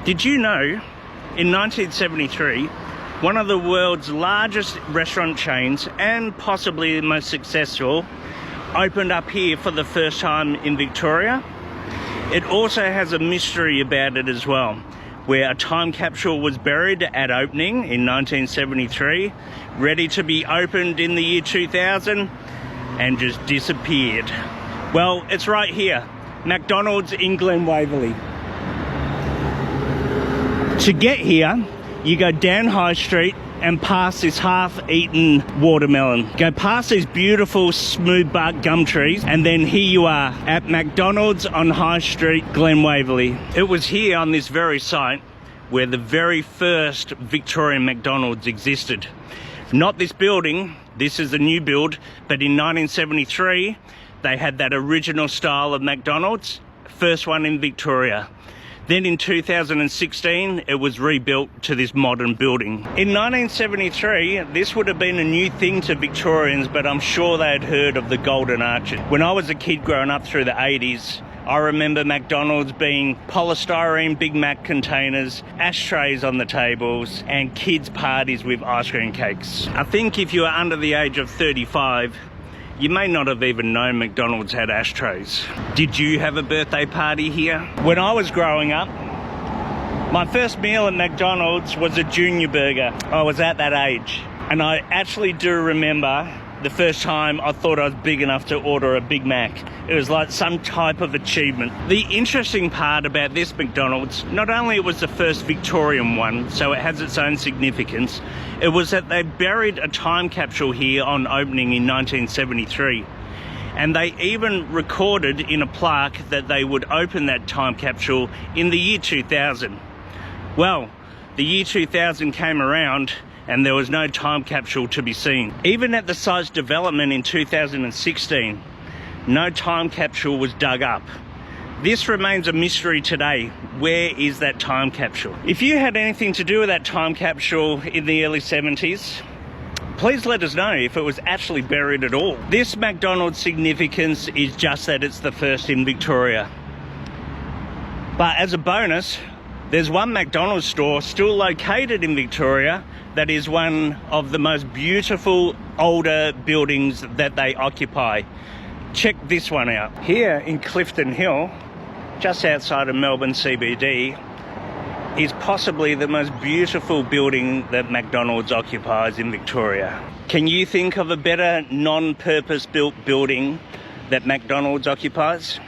Did you know, in 1973, one of the world's largest restaurant chains, and possibly the most successful, opened up here for the first time in Victoria? It also has a mystery about it as well, where a time capsule was buried at opening in 1973, ready to be opened in the year 2000, and just disappeared. Well, it's right here, McDonald's in Glen Waverley. To get here, you go down High Street and past this half-eaten watermelon. Go past these beautiful smooth bark gum trees, and then here you are at McDonald's on High Street, Glen Waverley. It was here on this very site where the very first Victorian McDonald's existed. Not this building, this is a new build, but in 1973 they had that original style of McDonald's, first one in Victoria. Then in 2016, it was rebuilt to this modern building. In 1973, this would have been a new thing to Victorians, but I'm sure they had heard of the Golden Arches. When I was a kid growing up through the 80s, I remember McDonald's being polystyrene Big Mac containers, ashtrays on the tables, and kids' parties with ice cream cakes. I think if you are under the age of 35, you may not have even known McDonald's had ashtrays. Did you have a birthday party here? When I was growing up, my first meal at McDonald's was a junior burger. I was at that age. And I actually do remember the first time I thought I was big enough to order a Big Mac. It was like some type of achievement. The interesting part about this McDonald's, not only it was the first Victorian one, so it has its own significance, it was that they buried a time capsule here on opening in 1973. And they even recorded in a plaque that they would open that time capsule in the year 2000. Well, the year 2000 came around and there was no time capsule to be seen. Even at the site's development in 2016, no time capsule was dug up. This remains a mystery today. Where is that time capsule? If you had anything to do with that time capsule in the early 70s, please let us know if it was actually buried at all. This McDonald's significance is just that it's the first in Victoria. But as a bonus, there's one McDonald's store still located in Victoria that is one of the most beautiful older buildings that they occupy. Check this one out. Here in Clifton Hill, just outside of Melbourne CBD, is possibly the most beautiful building that McDonald's occupies in Victoria. Can you think of a better non-purpose built building that McDonald's occupies?